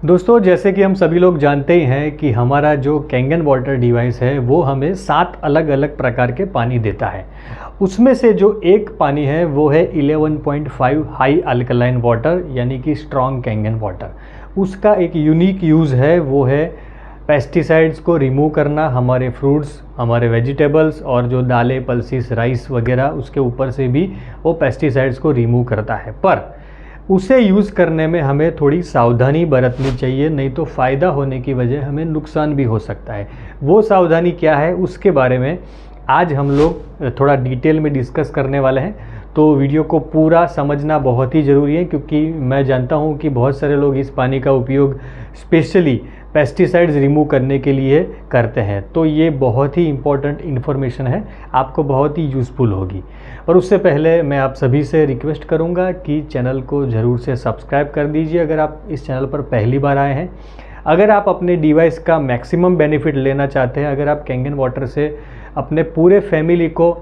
दोस्तों, जैसे कि हम सभी लोग जानते ही हैं कि हमारा जो कैंगन वाटर डिवाइस है वो हमें 7 अलग अलग प्रकार के पानी देता है। उसमें से जो एक पानी है वो है 11.5 हाई अल्कलाइन वाटर, यानी कि स्ट्रॉन्ग कैंगन वाटर। उसका एक यूनिक यूज़ है, वो है पेस्टिसाइड्स को रिमूव करना हमारे फ्रूट्स, हमारे वेजिटेबल्स और जो दालें, पल्सेस, राइस वगैरह, उसके ऊपर से भी वो पेस्टिसाइड्स को रिमूव करता है। पर उसे यूज़ करने में हमें थोड़ी सावधानी बरतनी चाहिए, नहीं तो फ़ायदा होने की वजह हमें नुकसान भी हो सकता है। वो सावधानी क्या है, उसके बारे में आज हम लोग थोड़ा डिटेल में डिस्कस करने वाले हैं। तो वीडियो को पूरा समझना बहुत ही ज़रूरी है, क्योंकि मैं जानता हूँ कि बहुत सारे लोग इस पानी का उपयोग स्पेशली पेस्टिसाइड्स रिमूव करने के लिए करते हैं। तो ये बहुत ही इम्पोर्टेंट इन्फॉर्मेशन है, आपको बहुत ही यूज़फुल होगी। और उससे पहले मैं आप सभी से रिक्वेस्ट करूंगा कि चैनल को ज़रूर से सब्सक्राइब कर दीजिए अगर आप इस चैनल पर पहली बार आए हैं। अगर आप अपने डिवाइस का मैक्सिमम बेनिफिट लेना चाहते हैं, अगर आप कैंगन वाटर से अपने पूरे फैमिली को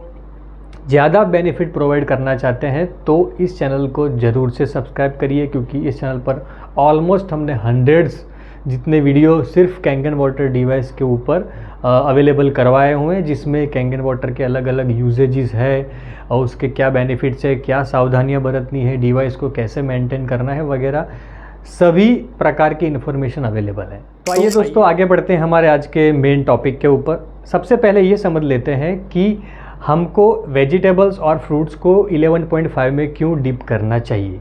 ज़्यादा बेनिफिट प्रोवाइड करना चाहते हैं, तो इस चैनल को ज़रूर से सब्सक्राइब करिए, क्योंकि इस चैनल पर ऑलमोस्ट हमने हंड्रेड्स जितने वीडियो सिर्फ कैंगन वाटर डिवाइस के ऊपर अवेलेबल करवाए हुए हैं, जिसमें कैंगन वाटर के अलग अलग यूजेजेस है और उसके क्या बेनिफिट्स है, क्या सावधानियां बरतनी है, डिवाइस को कैसे मेंटेन करना है वगैरह सभी प्रकार की इन्फॉर्मेशन अवेलेबल है। तो आइए दोस्तों, आगे बढ़ते हैं हमारे आज के मेन टॉपिक के ऊपर। सबसे पहले ये समझ लेते हैं कि हमको वेजिटेबल्स और फ्रूट्स को 11.5 में क्यों डिप करना चाहिए।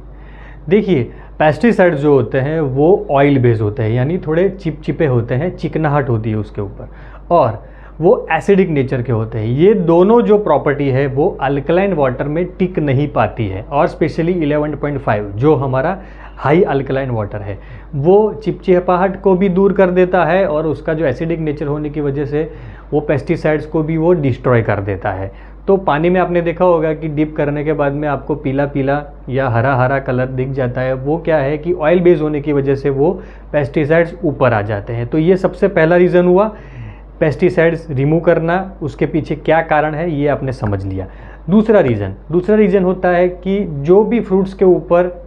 देखिए, पेस्टिसाइड्स जो होते हैं वो ऑयल बेस्ड होते हैं, यानी थोड़े चिपचिपे होते हैं, चिकनाहट होती है उसके ऊपर, और वो एसिडिक नेचर के होते हैं। ये दोनों जो प्रॉपर्टी है वो अल्कलाइन वाटर में टिक नहीं पाती है, और स्पेशली 11.5 जो हमारा हाई अल्कलाइन वाटर है वो चिपचिपाहट को भी दूर कर देता है, और उसका जो एसिडिक नेचर होने की वजह से वो पेस्टिसाइड्स को भी वो डिस्ट्रॉय कर देता है। तो पानी में आपने देखा होगा कि डिप करने के बाद में आपको पीला पीला या हरा हरा कलर दिख जाता है। वो क्या है कि ऑयल बेस होने की वजह से वो पेस्टिसाइड्स ऊपर आ जाते हैं। तो ये सबसे पहला रीज़न हुआ, पेस्टिसाइड्स रिमूव करना। उसके पीछे क्या कारण है ये आपने समझ लिया। दूसरा रीज़न होता है कि जो भी फ्रूट्स के ऊपर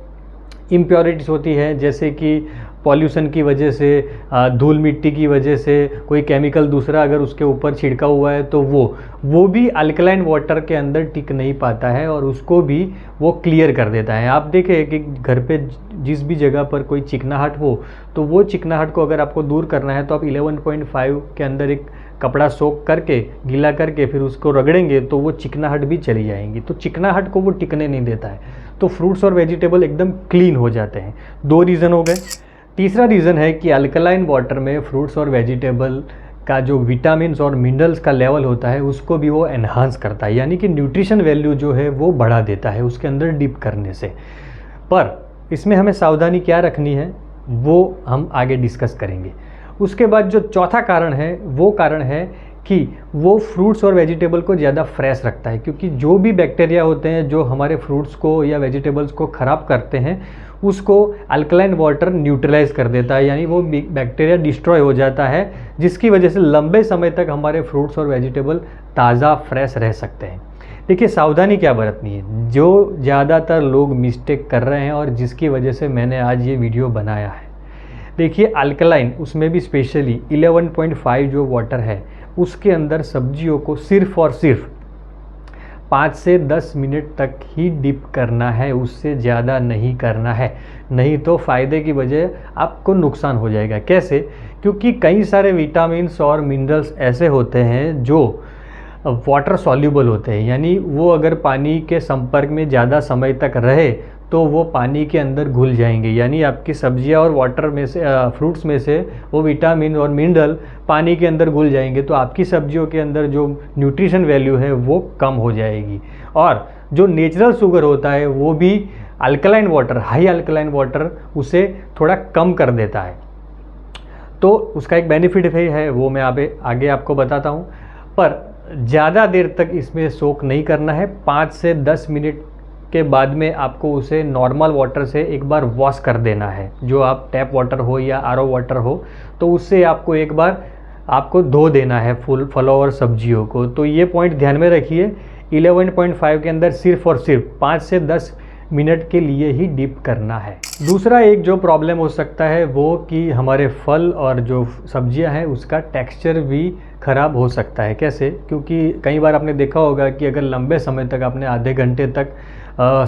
इम्प्योरिटीज़ होती है, जैसे कि पॉल्यूशन की वजह से, धूल मिट्टी की वजह से, कोई केमिकल दूसरा अगर उसके ऊपर छिड़का हुआ है, तो वो भी अल्कलाइन वाटर के अंदर टिक नहीं पाता है और उसको भी वो क्लियर कर देता है। आप देखें कि घर पे जिस भी जगह पर कोई चिकनाहट हो, तो वो चिकनाहट को अगर आपको दूर करना है तो आप 11.5 के अंदर एक कपड़ा सोख करके, गीला करके फिर उसको रगड़ेंगे तो वो चिकनाहट भी चली जाएंगी। तो चिकनाहट को वो टिकने नहीं देता है, तो फ्रूट्स और वेजिटेबल एकदम क्लीन हो जाते हैं। 2 रीज़न हो गए। तीसरा रीज़न है कि अल्कलाइन वाटर में फ्रूट्स और वेजिटेबल का जो विटामिन्स और मिनरल्स का लेवल होता है उसको भी वो एनहांस करता है, यानी कि न्यूट्रिशन वैल्यू जो है वो बढ़ा देता है उसके अंदर डिप करने से। पर इसमें हमें सावधानी क्या रखनी है वो हम आगे डिस्कस करेंगे। उसके बाद जो चौथा कारण है वो कारण है कि वो फ्रूट्स और वेजिटेबल को ज़्यादा फ्रेश रखता है, क्योंकि जो भी बैक्टीरिया होते हैं जो हमारे फ्रूट्स को या वेजिटेबल्स को ख़राब करते हैं उसको अल्कलाइन वाटर न्यूट्रलाइज कर देता है, यानी वो बैक्टीरिया डिस्ट्रॉय हो जाता है, जिसकी वजह से लंबे समय तक हमारे फ्रूट्स और वेजिटेबल ताज़ा फ्रेश रह सकते हैं। देखिए, सावधानी क्या बरतनी है, जो ज़्यादातर लोग मिस्टेक कर रहे हैं और जिसकी वजह से मैंने आज ये वीडियो बनाया है। देखिए, अल्कलाइन, उसमें भी स्पेशली 11.5 जो वाटर है उसके अंदर सब्जियों को सिर्फ और सिर्फ 5 से 10 मिनट तक ही डिप करना है, उससे ज़्यादा नहीं करना है, नहीं तो फ़ायदे की बजाय आपको नुकसान हो जाएगा। कैसे? क्योंकि कई सारे विटामिन्स और मिनरल्स ऐसे होते हैं जो वाटर सॉल्यूबल होते हैं, यानी वो अगर पानी के संपर्क में ज़्यादा समय तक रहे तो वो पानी के अंदर घुल जाएंगे, यानी आपकी सब्जियां और वाटर में से, फ्रूट्स में से वो विटामिन और मिनरल पानी के अंदर घुल जाएंगे, तो आपकी सब्जियों के अंदर जो न्यूट्रिशन वैल्यू है वो कम हो जाएगी। और जो नेचुरल शुगर होता है वो भी alkaline water, high alkaline water उसे थोड़ा कम कर देता है। तो उसका एक बेनिफिट भी है, वो मैं आगे आपको बताता हूँ। पर ज़्यादा देर तक इसमें सोक नहीं करना है। 5 से 10 मिनट के बाद में आपको उसे नॉर्मल वाटर से एक बार वॉश कर देना है, जो आप टैप वाटर हो या आरओ वाटर हो, तो उससे आपको एक बार आपको धो देना है फलों और सब्जियों को। तो ये पॉइंट ध्यान में रखिए, 11.5 के अंदर सिर्फ और सिर्फ 5 से 10 मिनट के लिए ही डिप करना है। दूसरा एक जो प्रॉब्लम हो सकता है वो कि हमारे फल और जो सब्जियां हैं उसका टेक्सचर भी ख़राब हो सकता है। कैसे? क्योंकि कई बार आपने देखा होगा कि अगर लंबे समय तक आपने आधे घंटे तक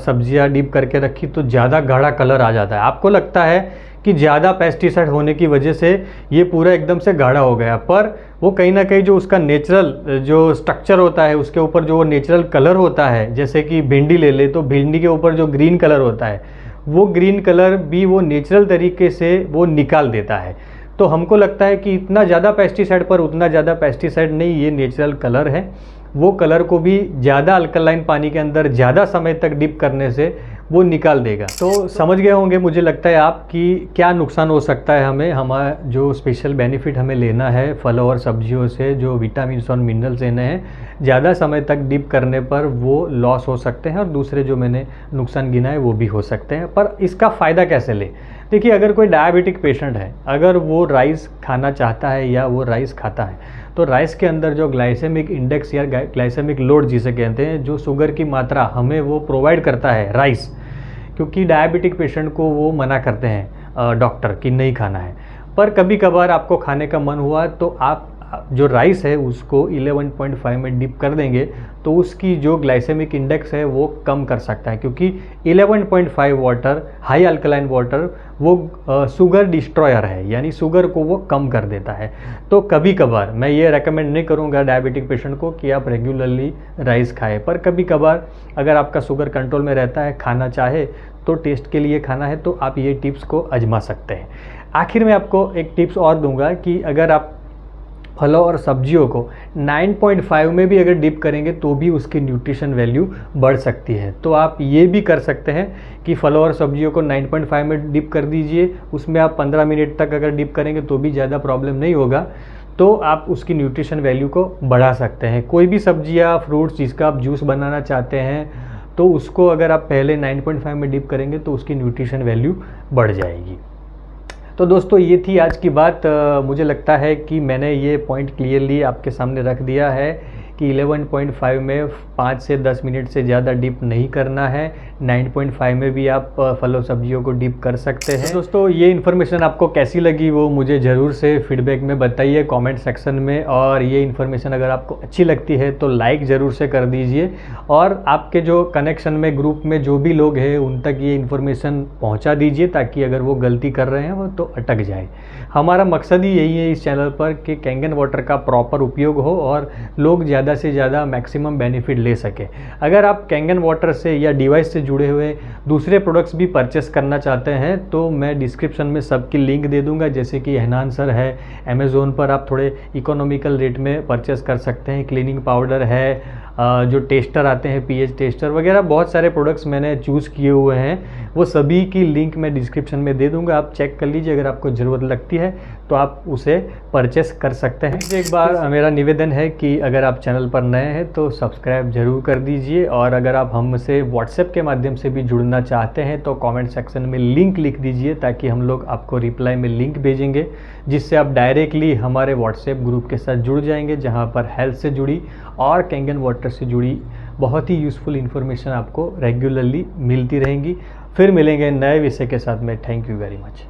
सब्जियां डिप करके रखी तो ज़्यादा गाढ़ा कलर आ जाता है। आपको लगता है कि ज़्यादा पेस्टिसाइड होने की वजह से ये पूरा एकदम से गाढ़ा हो गया, पर वो कहीं ना कहीं जो उसका नेचुरल जो स्ट्रक्चर होता है उसके ऊपर जो वो नेचुरल कलर होता है, जैसे कि भिंडी ले ले तो भिंडी के ऊपर जो ग्रीन कलर होता है वो ग्रीन कलर भी वो नेचुरल तरीके से वो निकाल देता है। तो हमको लगता है कि इतना ज़्यादा पेस्टिसाइड पर उतना ज़्यादा पेस्टिसाइड नहीं, ये नेचुरल कलर है। वो कलर को भी ज़्यादा अल्कलाइन पानी के अंदर ज़्यादा समय तक डिप करने से वो निकाल देगा। तो समझ गए होंगे मुझे लगता है आप कि क्या नुकसान हो सकता है हमें, हमारा जो स्पेशल बेनिफिट हमें लेना है फलों और सब्जियों से, जो विटामिन और मिनरल्स लेने हैं, ज़्यादा समय तक डिप करने पर वो लॉस हो सकते हैं और दूसरे जो मैंने नुकसान गिनाए वो भी हो सकते हैं। पर इसका फ़ायदा कैसे ले? देखिए, अगर कोई डायबिटिक पेशेंट है, अगर वो राइस खाना चाहता है या वो राइस खाता है, तो राइस के अंदर जो ग्लाइसेमिक इंडेक्स या ग्लाइसेमिक लोड जिसे कहते हैं, जो शुगर की मात्रा हमें वो प्रोवाइड करता है राइस, क्योंकि डायबिटिक पेशेंट को वो मना करते हैं डॉक्टर कि नहीं खाना है। पर कभी कभार आपको खाने का मन हुआ तो आप जो राइस है उसको 11.5 में डिप कर देंगे तो उसकी जो ग्लाइसेमिक इंडेक्स है वो कम कर सकता है, क्योंकि 11.5 वाटर, हाई अल्कलाइन वाटर, वो शुगर डिस्ट्रॉयर है, यानी शुगर को वो कम कर देता है। तो कभी कभार, मैं ये रेकमेंड नहीं करूँगा डायबिटिक पेशेंट को कि आप रेगुलरली राइस खाएं, पर कभी कभार अगर आपका शुगर कंट्रोल में रहता है, खाना चाहे तो टेस्ट के लिए खाना है, तो आप ये टिप्स को आजमा सकते हैं। आखिर में आपको एक टिप्स और दूंगा कि अगर आप फलों और सब्जियों को 9.5 में भी अगर डिप करेंगे तो भी उसकी न्यूट्रिशन वैल्यू बढ़ सकती है। तो आप ये भी कर सकते हैं कि फलों और सब्जियों को 9.5 में डिप कर दीजिए, उसमें आप 15 मिनट तक अगर डिप करेंगे तो भी ज़्यादा प्रॉब्लम नहीं होगा, तो आप उसकी न्यूट्रिशन वैल्यू को बढ़ा सकते हैं। कोई भी सब्जी या फ्रूट्स जिसका आप जूस बनाना चाहते हैं तो उसको अगर आप पहले 9.5 में डिप करेंगे तो उसकी न्यूट्रिशन वैल्यू बढ़ जाएगी। तो दोस्तों, ये थी आज की बात। मुझे लगता है कि मैंने ये पॉइंट क्लियरली आपके सामने रख दिया है कि 11.5 में 5 से 10 मिनट से ज़्यादा डिप नहीं करना है। 9.5 में भी आप फलों सब्जियों को डिप कर सकते हैं। तो दोस्तों, ये इन्फॉर्मेशन आपको कैसी लगी वो मुझे ज़रूर से फीडबैक में बताइए कमेंट सेक्शन में, और ये इन्फॉर्मेशन अगर आपको अच्छी लगती है तो लाइक ज़रूर से कर दीजिए, और आपके जो कनेक्शन में ग्रुप में जो भी लोग हैं उन तक ये इन्फॉर्मेशन पहुँचा दीजिए, ताकि अगर वो गलती कर रहे हैं वो तो अटक जाए। हमारा मकसद ही यही है इस चैनल पर कि कैंगन वाटर का प्रॉपर उपयोग हो और लोग ज़्यादा से ज़्यादा मैक्सिमम बेनिफिट ले सके। अगर आप कैंगन वाटर से या डिवाइस से जुड़े हुए दूसरे प्रोडक्ट्स भी परचेस करना चाहते हैं तो मैं डिस्क्रिप्शन में सबकी लिंक दे दूंगा, जैसे कि एनहांसर है, अमेज़ोन पर आप थोड़े इकोनॉमिकल रेट में परचेस कर सकते हैं, क्लीनिंग पाउडर है, जो टेस्टर आते हैं पीएच टेस्टर वगैरह, बहुत सारे प्रोडक्ट्स मैंने चूज़ किए हुए हैं, वो सभी की लिंक मैं डिस्क्रिप्शन में दे दूंगा। आप चेक कर लीजिए, अगर आपको ज़रूरत लगती है तो आप उसे परचेस कर सकते हैं। एक बार मेरा निवेदन है कि अगर आप चैनल पर नए हैं तो सब्सक्राइब ज़रूर कर दीजिए, और अगर आप हमसे व्हाट्सएप के माध्यम से भी जुड़ना चाहते हैं तो कमेंट सेक्शन में लिंक लिख दीजिए, ताकि हम लोग आपको रिप्लाई में लिंक भेजेंगे, जिससे आप डायरेक्टली हमारे व्हाट्सएप ग्रुप के साथ जुड़ जाएंगे, जहाँ पर हेल्थ से जुड़ी और कैंगन वाटर से जुड़ी बहुत ही यूज़फुल इन्फॉर्मेशन आपको रेगुलरली मिलती रहेंगी। फिर मिलेंगे नए विषय के साथ में। Thank you very much.